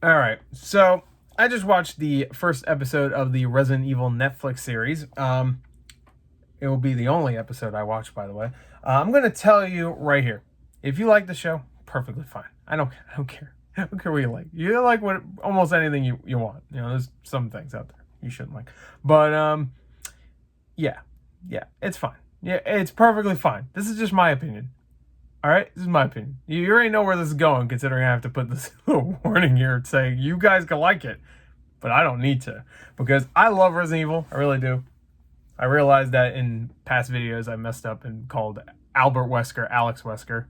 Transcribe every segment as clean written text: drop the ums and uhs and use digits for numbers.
All right, so I just watched the first episode of the Resident Evil Netflix series. It will be the only episode I watch, by the way. I'm going to tell you right here. If you like the show, perfectly fine. I don't care. I don't care what you like. You like what almost anything you want. You know, there's some things out there you shouldn't like. But yeah, it's fine. Yeah, it's perfectly fine. This is just my opinion. All right, this is my opinion. You already know where this is going, considering I have to put this little warning here saying you guys can like it, but I don't need to, because I love Resident Evil. I really do. I realized that in past videos I messed up and called Albert Wesker Alex Wesker.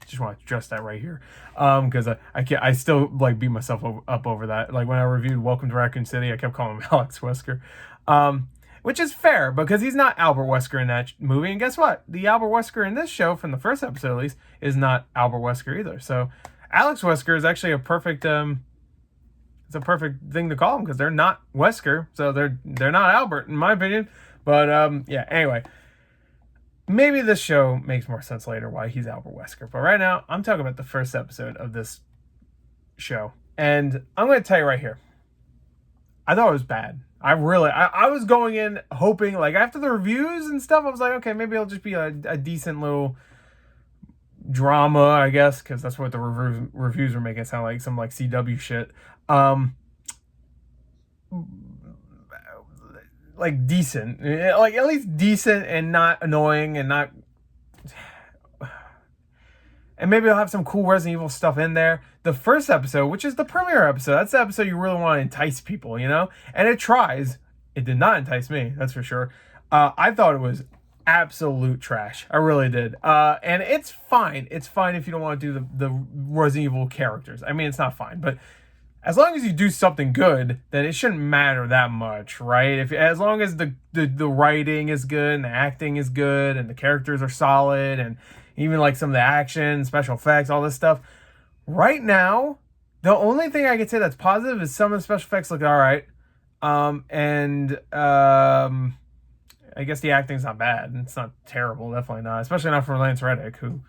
Just want to address that right here, because I still like beat myself up over that. Like when I reviewed Welcome to Raccoon City, I kept calling him Alex Wesker. Which is fair, because he's not Albert Wesker in that movie. And guess what? The Albert Wesker in this show, from the first episode at least, is not Albert Wesker either. So Alex Wesker is actually a perfect it's a perfect thing to call him, because they're not Wesker, so they're not Albert in my opinion. But yeah, anyway, maybe this show makes more sense later why he's Albert Wesker. But right now, I'm talking about the first episode of this show, and I'm going to tell you right here, I thought it was bad. I was going in hoping, like, after the reviews and stuff, I was like, okay, maybe it'll just be a decent little drama, I guess, because that's what the reviews were making it sound like, some like CW shit. Like decent, like at least decent and not annoying and not. And maybe I'll have some cool Resident Evil stuff in there. The first episode, which is the premiere episode, that's the episode you really want to entice people, you know? And it tries. It did not entice me, that's for sure. I thought it was absolute trash. I really did. And it's fine. It's fine if you don't want to do the Resident Evil characters. I mean, it's not fine, but as long as you do something good, then it shouldn't matter that much, right? As long as the writing is good and the acting is good and the characters are solid and even like some of the action, special effects, all this stuff. Right now, the only thing I can say that's positive is some of the special effects look all right. And I guess the acting's not bad. It's not terrible, definitely not. Especially not for Lance Reddick, who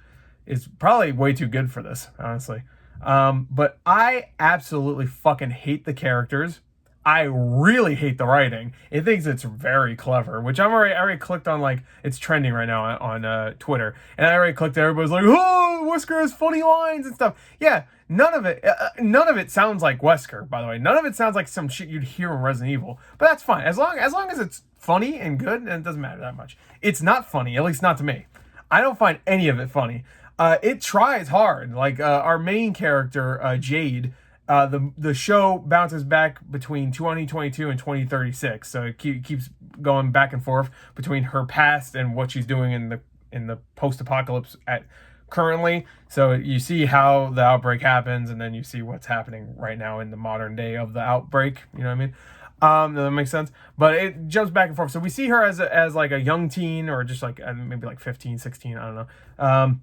is probably way too good for this, honestly. But I absolutely fucking hate the characters. I really hate the writing. It thinks it's very clever, which I already clicked on, like, it's trending right now on Twitter. And I already clicked, everybody's like, oh, Wesker has funny lines and stuff. Yeah, none of it sounds like Wesker, by the way. None of it sounds like some shit you'd hear in Resident Evil. But that's fine. As long as it's funny and good, and it doesn't matter that much. It's not funny, at least not to me. I don't find any of it funny. It tries hard. Like, our main character, Jade, the show bounces back between 2022 and 2036, so it keeps going back and forth between her past and what she's doing in the post-apocalypse at currently. So you see how the outbreak happens, and then you see what's happening right now in the modern day of the outbreak. You know what I mean? Does that make sense? But it jumps back and forth. So we see her as like a young teen, or just like maybe like 15, 16, I don't know.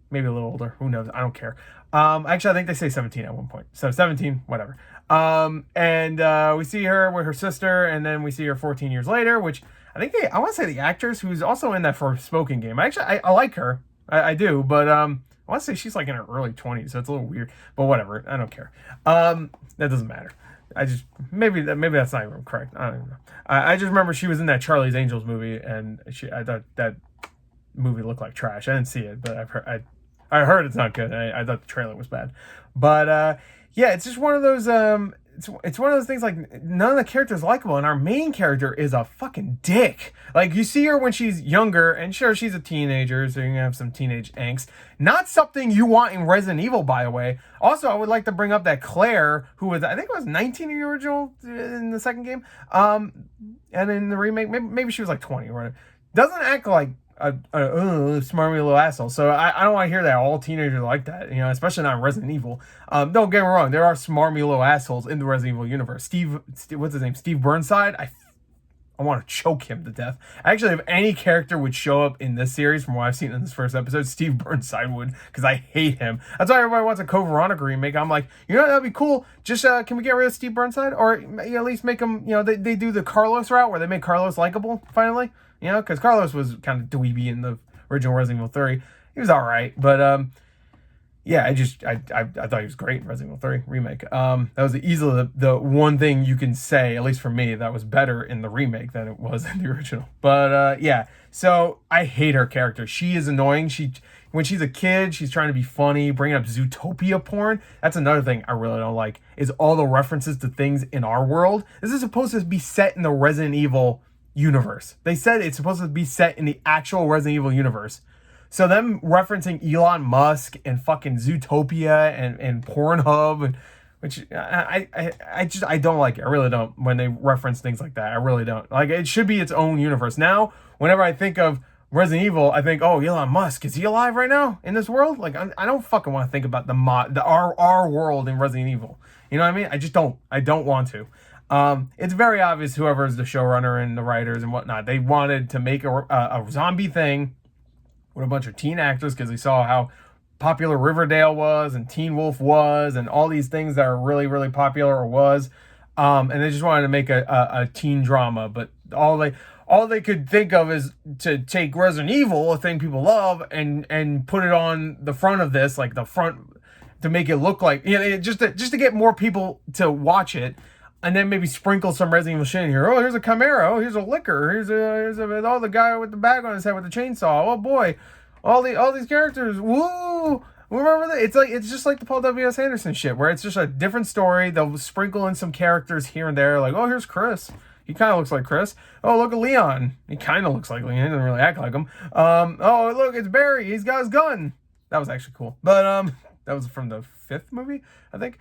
Maybe a little older. Who knows? I don't care. Actually, I think they say 17 at one point. So 17, whatever. And we see her with her sister, and then we see her 14 years later, which I want to say the actress who's also in that Forspoken game. I like her. I do, but I want to say she's like in her early 20s, so it's a little weird. But whatever. I don't care. That doesn't matter. Maybe that's not even correct. I don't know. I just remember she was in that Charlie's Angels movie, and I thought that movie looked like trash. I didn't see it, but I heard it's not good. I thought the trailer was bad, but yeah, it's just one of those. It's one of those things, like, none of the characters likable, and our main character is a fucking dick. Like, you see her when she's younger, and sure, she's a teenager, so you're gonna have some teenage angst. Not something you want in Resident Evil, by the way. Also, I would like to bring up that Claire, who was, I think it was 19 in the original, in the second game, and in the remake, maybe she was like 20 or whatever. Doesn't act like a smarmy little asshole. So I don't want to hear that all teenagers are like that, you know, especially not in Resident Evil. Don't get me wrong, there are smarmy little assholes in the Resident Evil universe. Steve, what's his name? Steve Burnside. I want to choke him to death. Actually, if any character would show up in this series, from what I've seen in this first episode, Steve Burnside would, because I hate him. That's why everybody wants a Code Veronica remake. I'm like, you know, that'd be cool. Just, can we get rid of Steve Burnside? Or at least make him, you know, they do the Carlos route, where they make Carlos likable, finally. You know, because Carlos was kind of dweeby in the original Resident Evil 3. He was all right, but yeah, I thought he was great in Resident Evil 3 remake. That was easily the one thing you can say, at least for me, that was better in the remake than it was in the original. But yeah, so I hate her character. She is annoying. When she's a kid, she's trying to be funny, bringing up Zootopia porn. That's another thing I really don't like, is all the references to things in our world. This is supposed to be set in the Resident Evil universe. They said it's supposed to be set in the actual Resident Evil universe. So them referencing Elon Musk and fucking Zootopia and Pornhub, and which I don't like it. I really don't. When they reference things like that, I really don't like it. Should be its own universe. Now, whenever I think of Resident Evil, I think, oh, Elon Musk, is he alive right now in this world? Like, I don't fucking want to think about our world in Resident Evil. You know what I mean? I just don't. I don't want to. It's very obvious whoever's the showrunner and the writers and whatnot, they wanted to make a zombie thing with a bunch of teen actors because they saw how popular Riverdale was and Teen Wolf was and all these things that are really, really popular or was. And they just wanted to make a teen drama, but all they could think of is to take Resident Evil, a thing people love, and put it on the front of this, like the front, to make it look like, you know, just to get more people to watch it. And then maybe sprinkle some Resident Evil shit in here. Oh, here's a Chimera. Oh, here's a Licker. Here's the guy with the bag on his head with the chainsaw. Oh boy, all these characters. Woo! Remember that? It's just like the Paul W.S. Anderson shit, where it's just a different story. They'll sprinkle in some characters here and there. Like, oh, here's Chris. He kind of looks like Chris. Oh, look at Leon. He kind of looks like Leon. He doesn't really act like him. Oh, look, it's Barry. He's got his gun. That was actually cool. But that was from the 5th movie, I think.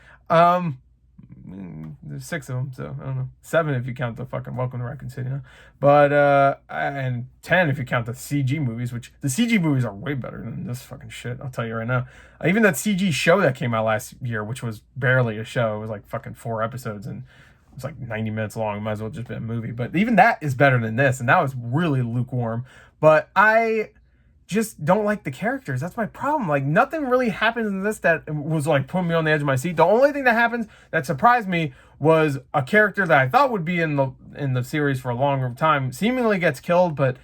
There's 6 of them, so I don't know. 7 if you count the fucking Welcome to Raccoon City, huh? But and 10 if you count the CG movies, which the CG movies are way better than this fucking shit, I'll tell you right now. Even that CG show that came out last year, which was barely a show, it was like fucking 4 episodes and it was like 90 minutes long. It might as well just be a movie. But even that is better than this, and that was really lukewarm. But I just don't like the characters. That's my problem. Like, nothing really happens in this that was like putting me on the edge of my seat. The only thing that happens that surprised me was a character that I thought would be in the series for a longer time seemingly gets killed, but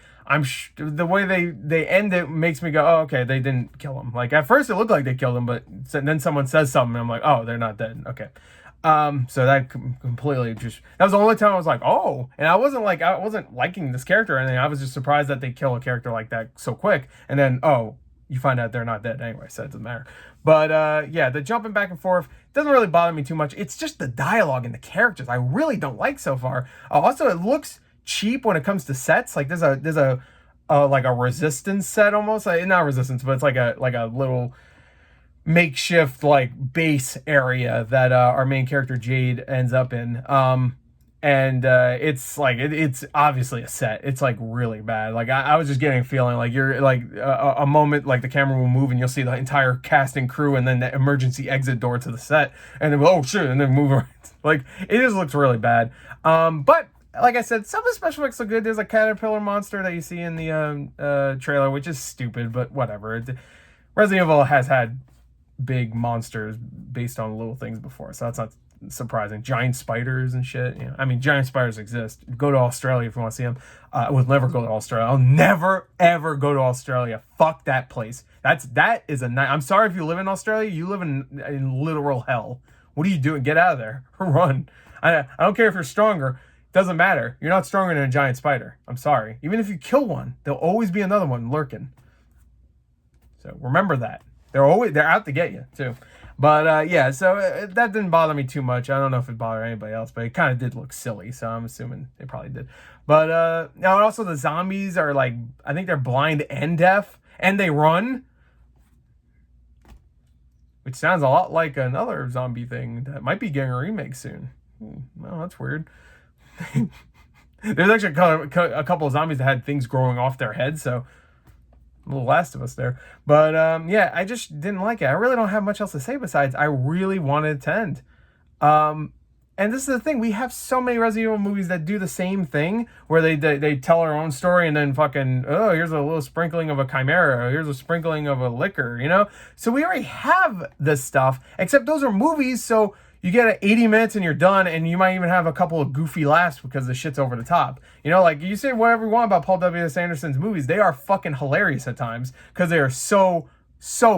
the way they end it makes me go, oh, okay, they didn't kill him. Like, at first it looked like they killed him, but then someone says something and I'm like, oh, they're not dead. Okay. So that completely that was the only time I was like, oh, and I wasn't liking this character or anything. I was just surprised that they kill a character like that so quick. And then, oh, you find out they're not dead anyway, so it doesn't matter. But, yeah, the jumping back and forth doesn't really bother me too much. It's just the dialogue and the characters I really don't like so far. Also, it looks cheap when it comes to sets. Like, there's a like a resistance set almost, like, not resistance, but it's like a little makeshift like base area that our main character Jade ends up in, and it's like it's obviously a set. It's like really bad. Like I was just getting a feeling like you're like a moment like the camera will move and you'll see the entire cast and crew and then the emergency exit door to the set and then oh shit and then move around. Like it just looks really bad. But like I said, some of the special effects look good. There's a caterpillar monster that you see in the trailer, which is stupid, but whatever. Resident Evil has had big monsters based on little things before, so that's not surprising. Giant spiders and shit, you know. I mean, giant spiders exist. Go to Australia if you want to see them. I would never go to Australia. I'll never ever go to Australia. Fuck that place. That is a night. I'm sorry if you live in Australia. You live in literal hell. What are you doing? Get out of there. Run. I don't care if you're stronger. Doesn't matter. You're not stronger than a giant spider. I'm sorry. Even if you kill one, there'll always be another one lurking. So remember that. They're out to get you too. But yeah, so that didn't bother me too much. I don't know if it bothered anybody else, but it kind of did look silly, so I'm assuming they probably did. But now also the zombies are like, I think they're blind and deaf, and they run, which sounds a lot like another zombie thing that might be getting a remake soon. Well, that's weird. There's actually a couple of zombies that had things growing off their heads, so a little Last of Us there. But yeah, I just didn't like it. I really don't have much else to say besides I really wanted it to end. And this is the thing, we have so many Resident Evil movies that do the same thing, where they tell their own story and then fucking, oh, here's a little sprinkling of a Chimera, here's a sprinkling of a Licker, you know? So we already have this stuff, except those are movies, so you get 80 minutes and you're done, and you might even have a couple of goofy laughs because the shit's over the top. You know, like, you say whatever you want about Paul W.S. Anderson's movies, they are fucking hilarious at times because they are so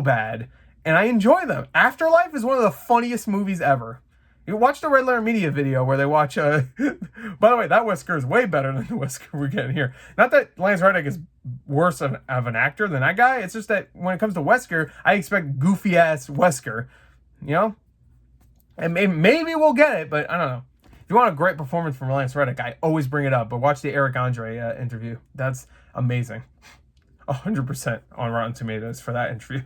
bad. and I enjoy them. Afterlife is one of the funniest movies ever. You watch the Red Letter Media video where they watch, by the way, that Wesker is way better than the Wesker we're getting here. Not that Lance Reddick is worse of an actor than that guy. It's just that when it comes to Wesker, I expect goofy-ass Wesker, you know? And maybe we'll get it, but I don't know. If you want a great performance from Lance Reddick, I always bring it up, but watch the Eric Andre interview. That's amazing. 100% on Rotten Tomatoes for that interview.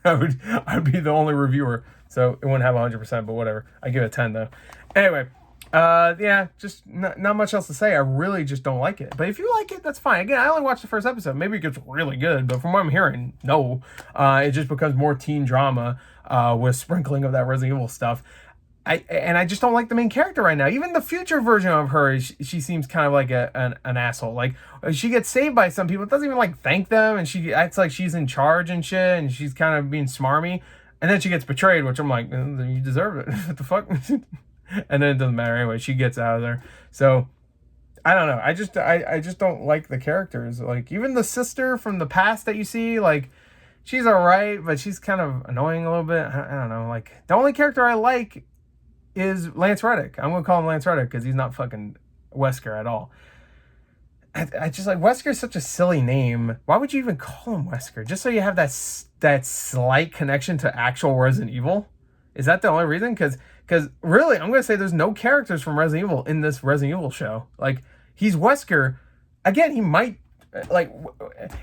I'd be the only reviewer, so it wouldn't have 100%, but whatever. I give it a 10 though. Anyway, yeah, just not much else to say. I really just don't like it. But if you like it, that's fine. Again, I only watched the first episode. Maybe it gets really good, but from what I'm hearing, no. It just becomes more teen drama with sprinkling of that Resident Evil stuff. I just don't like the main character right now. Even the future version of her, she seems kind of like an asshole. Like, she gets saved by some people, doesn't even like thank them, and she acts like she's in charge and shit, and she's kind of being smarmy. And then she gets betrayed, which I'm like, you deserve it. What the fuck? And then it doesn't matter anyway. She gets out of there. So I don't know. I just don't like the characters. Like, even the sister from the past that you see, like, she's alright, but she's kind of annoying a little bit. I don't know. Like, the only character I like is Lance Reddick. I'm gonna call him Lance Reddick because he's not fucking Wesker at all. I just like, Wesker is such a silly name. Why would you even call him Wesker? Just so you have that slight connection to actual Resident Evil? Is that the only reason? Because really, I'm gonna say there's no characters from Resident Evil in this Resident Evil show. Like, he's Wesker. Again, he might, like,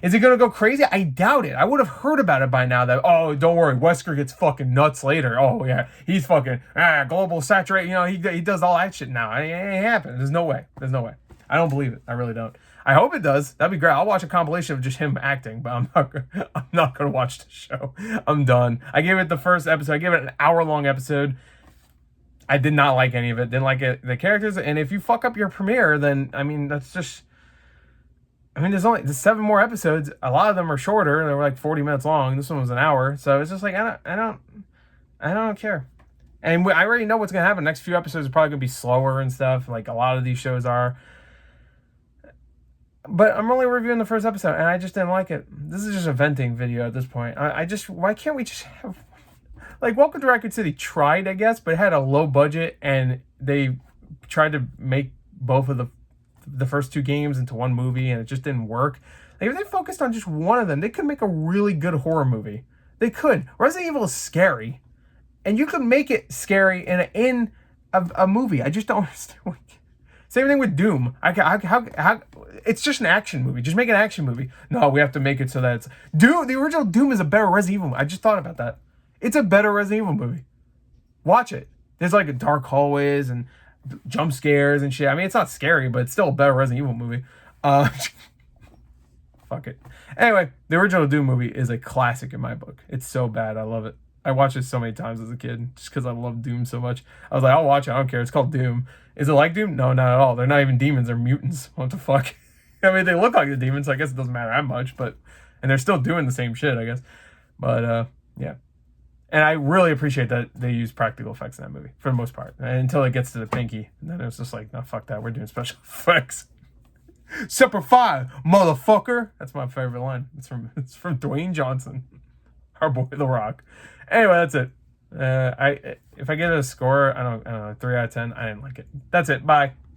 is he gonna go crazy? I doubt it. I would have heard about it by now that, oh, don't worry, Wesker gets fucking nuts later. Oh yeah, he's fucking global saturate. You know, he does all that shit now. It ain't happening. There's no way. I don't believe it. I really don't. I hope it does. That'd be great. I'll watch a compilation of just him acting, but I'm not gonna watch the show. I'm done. I gave it the first episode. I gave it an hour-long episode. I did not like any of it. Didn't like it, the characters. And if you fuck up your premiere, then I mean, that's just. I mean, there's 7 more episodes. A lot of them are shorter. They were like 40 minutes long. This one was an hour. So it's just like, I don't care. And I already know what's going to happen. The next few episodes are probably going to be slower and stuff. Like a lot of these shows are. But I'm only reviewing the first episode, and I just didn't like it. This is just a venting video at this point. Why can't we just have, like, Welcome to Raccoon City tried, I guess, but it had a low budget, and they tried to make both of the first 2 games into one movie, and it just didn't work. Like, if they focused on just one of them, they could make a really good horror movie. They could. Resident Evil is scary, and you could make it scary in a movie. I just don't understand. Same thing with Doom. How it's just an action movie. Just make an action movie. No, we have to make it so that it's Doom. The original Doom is a better Resident Evil movie. I just thought about that. It's a better Resident Evil movie. Watch it. There's like dark hallways and jump scares and shit. I mean, it's not scary, but it's still a better Resident Evil movie. Fuck it. Anyway, the original Doom movie is a classic in my book. It's so bad. I love it. I watched it so many times as a kid just because I love Doom so much. I was like, I'll watch it. I don't care. It's called Doom. Is it like Doom? No, not at all. They're not even demons. They're mutants. What the fuck? I mean, they look like the demons, so I guess it doesn't matter that much. But and they're still doing the same shit, I guess. But yeah. And I really appreciate that they use practical effects in that movie for the most part. Until it gets to the pinky. And then it was just like, no, fuck that. We're doing special effects. Semper Fi, motherfucker. That's my favorite line. It's from Dwayne Johnson, our boy The Rock. Anyway, that's it. If I give it a score, I don't know, 3 out of 10. I didn't like it. That's it. Bye.